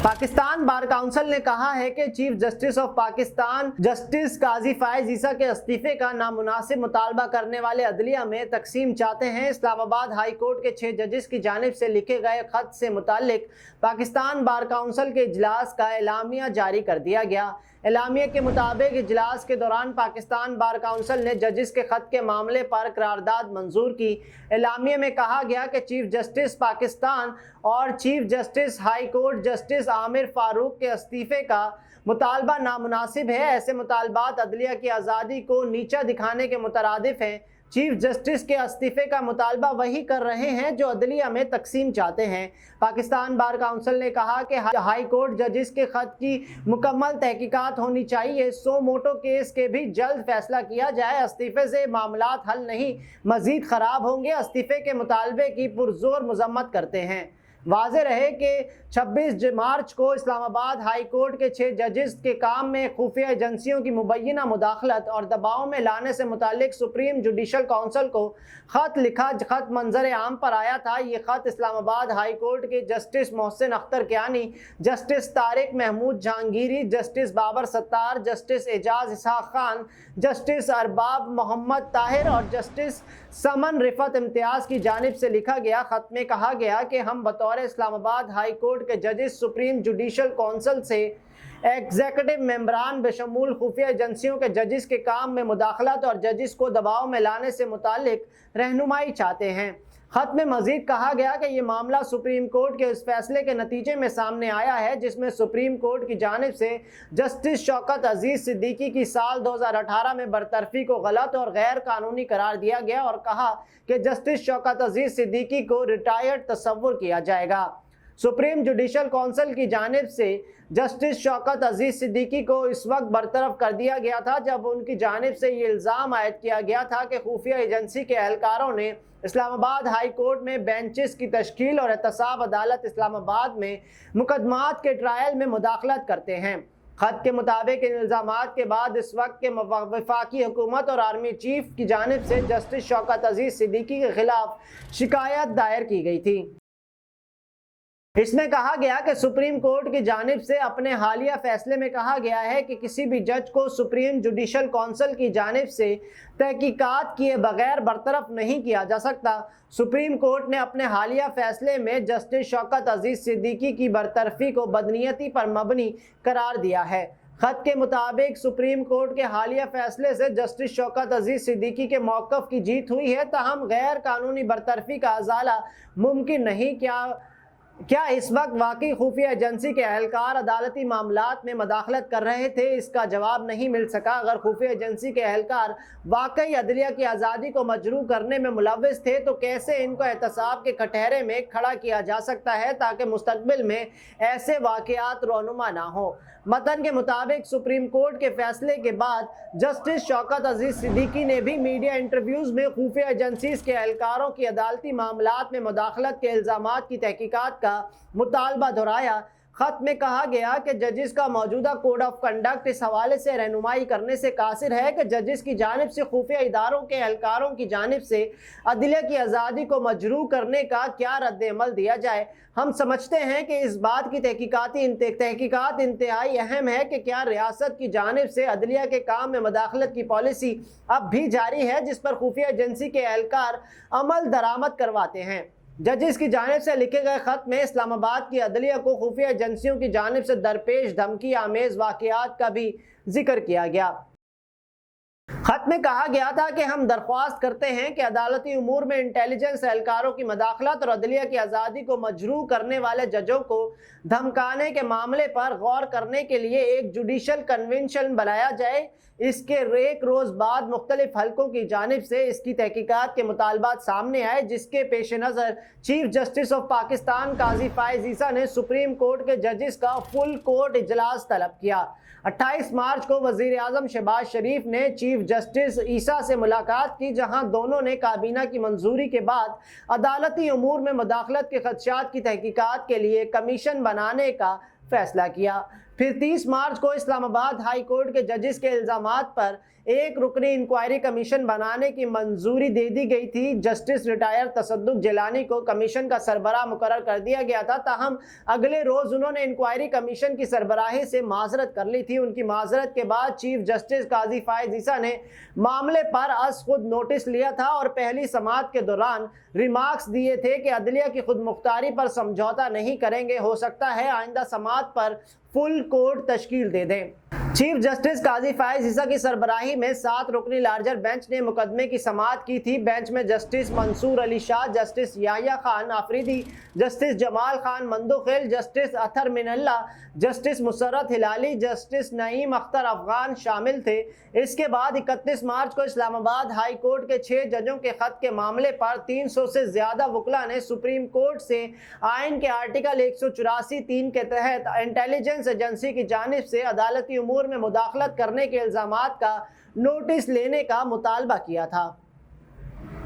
Pakistan bar council ने कहा है कि chief justice of Pakistan justice Qazi Faez Isa के इस्तीफे का नामुनासिब मुतालबा करने वाले अदलिया में तकसीम चाहते हैं। इस्लामाबाद हाई कोर्ट के 6 जजेस की जानिब से लिखे गए खत से मुतालिक पाकिस्तान बार काउंसिल के इजलास का एलामिया जारी कर दिया गया। एलामिया के मुताबिक इजलास के दौरान पाकिस्तान बार काउंसिल ने जजिस के खत के मामले पर करारदाद मंजूर की। एलामिया में कहा गया कि चीफ जस्टिस पाकिस्तान और chief justice high court justice Aamir Farooq के इस्तीफे का मुतालबा नामुनासिब है। ऐसे मुतालबात अदलिया की आज़ादी को नीचा दिखाने के मुतरादिफ हैं। चीफ जस्टिस के इस्तीफे का मुतालबा वही कर रहे हैं जो अदलिया में तकसीम चाहते हैं। पाकिस्तान बार काउंसिल ने कहा कि हाई कोर्ट जजिस के खत की मुकम्मल तहकीकात होनी चाहिए। सो मोटो केस के भी जल्द फैसला किया जाए। इस्तीफे से मामलात हल नहीं मजीद ख़राब होंगे। इस्तीफे के मुतालबे की पुरजोर मजम्मत करते हैं। वाज़ेह रहे कि 26 मार्च को इस्लामाबाद हाई कोर्ट के 6 जजेस के काम में खुफिया एजेंसियों की मुबैना मुदाखलत और दबाव में लाने से मुतालिक सुप्रीम जुडिशल काउंसिल को ख़त लिखा। ख़त मंजर आम पर आया था। ये ख़त इस्लामाबाद हाई कोर्ट के justice Mohsin Akhtar Kayani, justice Tariq Mahmood Jahangiri, justice Babar Sattar, justice Ejaz Ishaq Khan, justice Arbab Muhammad Tahir और जस्टिस समन रिफत इम्तियाज़ की जानिब से लिखा गया। ख़त में कहा गया कि हम बतौर इस्लामाबाद हाई कोर्ट के जजेस सुप्रीम जुडिशल काउंसिल से एग्जीक्यूटिव मेंबरान बशमूल खुफिया एजेंसियों के जजेस के काम में मुदाखलत और जजेस को दबाव में लाने से मुतालिक रहनुमाई चाहते हैं। खत में मजीद कहा गया कि ये मामला सुप्रीम कोर्ट के इस फैसले के नतीजे में सामने आया है जिसमें सुप्रीम कोर्ट की जानिब से जस्टिस शौकत अजीज सिद्दीकी की साल 2018 में बरतरफी को गलत और गैर कानूनी करार दिया गया और कहा कि जस्टिस शौकत अजीज सिद्दीकी को रिटायर्ड तस्वुर किया जाएगा। सुप्रीम जुडिशल काउंसिल की जानिब से जस्टिस शौकत अजीज सिद्दीकी को इस वक्त बरतरफ कर दिया गया था जब उनकी जानिब से ये इल्ज़ाम आयद किया गया था कि खुफिया एजेंसी के एहलकारों ने इस्लामाबाद हाई कोर्ट में बेंचेस की तश्कील और एहतसाब अदालत इस्लामाबाद में मुकदमात के ट्रायल में मुदाखलत करते हैं। खत के मुताबिक इन इल्ज़ामात के बाद इस वक्त के वफाकी हुकूमत और आर्मी चीफ की जानिब से जस्टिस शौकत अजीज सिद्दीकी के खिलाफ शिकायत दायर की गई थी। इसमें कहा गया कि सुप्रीम कोर्ट की जानिब से अपने हालिया फैसले में कहा गया है कि किसी भी जज को सुप्रीम जुडिशल काउंसिल की जानिब से तहकीकात किए बगैर बरतरफ नहीं किया जा सकता। सुप्रीम कोर्ट ने अपने हालिया फैसले में जस्टिस शौकत अजीज सिद्दीकी की बरतरफी को बदनीयती पर मबनी करार दिया है। खत के मुताबिक सुप्रीम कोर्ट के हालिया फैसले से जस्टिस शौकत अजीज सिद्दीकी के मौक़िफ़ की जीत हुई है। ताहम गैर कानूनी बरतरफी का अजाला मुमकिन नहीं। क्या इस वक्त वाकई खुफिया एजेंसी के एहलकार अदालती मामलात में मदाखलत कर रहे थे? इसका जवाब नहीं मिल सका। अगर खुफिया एजेंसी के एहलकार वाकई अदलिया की आज़ादी को मजरू करने में मुलव्विस थे तो कैसे इनको एहतसाब के कटहरे में खड़ा किया जा सकता है ताकि मुस्तकबिल में ऐसे वाक़यात रोनुमा ना हो। मतन के मुताबिक सुप्रीम कोर्ट के फैसले के बाद जस्टिस शौकत अजीज सिद्दीकी ने भी मीडिया इंटरव्यूज़ में खुफिया एजेंसीज के एहलकारों की अदालती मामलात में मुदाखलत के इल्ज़ामात की तहकीकात का मुतालबा दोहराया। खत में कहा गया कि जजिस का मौजूदा कोड ऑफ कंडक्ट इस हवाले से रहनुमाई करने से कासिर है कि जजिस की जानिब से खुफिया इदारों के एहलकारों की जानिब से अदलिया की आज़ादी को मजरू करने का क्या रद्द-ए-अमल दिया जाए। हम समझते हैं कि इस बात की तहकीकात इंतहाई अहम है कि क्या रियासत की जानिब से अदलिया के काम में मदाखलत की पॉलिसी अब भी जारी है जिस पर खुफिया एजेंसी के एहलकार अमल दरामद करवाते हैं। जजिस की जानिब से लिखे गए खत में इस्लामाबाद की अदलिया को खुफिया एजेंसियों की जानिब से दरपेश धमकी आमेज वाक़यात का भी जिक्र किया गया। खत में कहा गया था कि हम दरख्वास्त करते हैं कि अदालती उमूर में इंटेलिजेंस एहलकारों की मदाखलत और अदलिया की आज़ादी को मजरू करने वाले जजों को धमकाने के मामले पर गौर करने के लिए एक जुडिशल कन्वेंशन बनाया जाए। इसके एक रोज़ बाद मुख्तलिफ हलकों की जानिब से इसकी तहकीकात के मुतालबात सामने आए जिसके पेश नज़र चीफ जस्टिस ऑफ पाकिस्तान काजी फायज ईसा ने सुप्रीम कोर्ट के जजेस का फुल कोर्ट इजलास तलब किया। 28 मार्च को वज़ीर आज़म शहबाज शरीफ ने चीफ जस्टिस ईसा से मुलाकात की जहां दोनों ने काबीना की मंजूरी के बाद अदालती उमूर में मुदाखलत के खदशात की तहकीकात के लिए कमीशन बनाने का फैसला किया। फिर 30 मार्च को इस्लामाबाद हाई कोर्ट के जजेस के इल्जामात पर एक रुकनी इंक्वायरी कमीशन बनाने की मंजूरी दे दी गई थी। जस्टिस रिटायर तसद्दुक जिलानी को कमीशन का सरबराह मुकर्रर कर दिया गया था। ताहम अगले रोज उन्होंने इंक्वायरी कमीशन की सरबराही से माजरत कर ली थी। उनकी माजरत के बाद चीफ जस्टिस काजी फायज ईसा ने मामले पर अज खुद नोटिस लिया था और पहली समाअत के दौरान रिमार्क्स दिए थे कि अदलिया की खुद मुख्तारी पर समझौता नहीं करेंगे। हो सकता है आइंदा समाअत पर फुल कोर्ट तश्कील दे दें। चीफ जस्टिस काजी फायज ईसा की सरबराही में 7 रुकनी लार्जर बेंच ने मुकदमे की समाअत की थी। बेंच में justice Mansoor Ali Shah, justice Yahya Khan Afridi, justice Jamal Khan Mandokhail, justice Athar Minallah, justice Musarrat Hilali, justice Naeem Akhtar Afghan शामिल थे। इसके बाद 31 मार्च को इस्लामाबाद हाई कोर्ट के 6 जजों के खत के मामले पर 300 से ज्यादा वकला ने सुप्रीम कोर्ट से आइन के आर्टिकल 184(3) के तहत इंटेलिजेंस एजेंसी की जानिब से अदालती उमूर में मुदाखलत करने के इल्जामात का नोटिस लेने का मुतालबा किया था।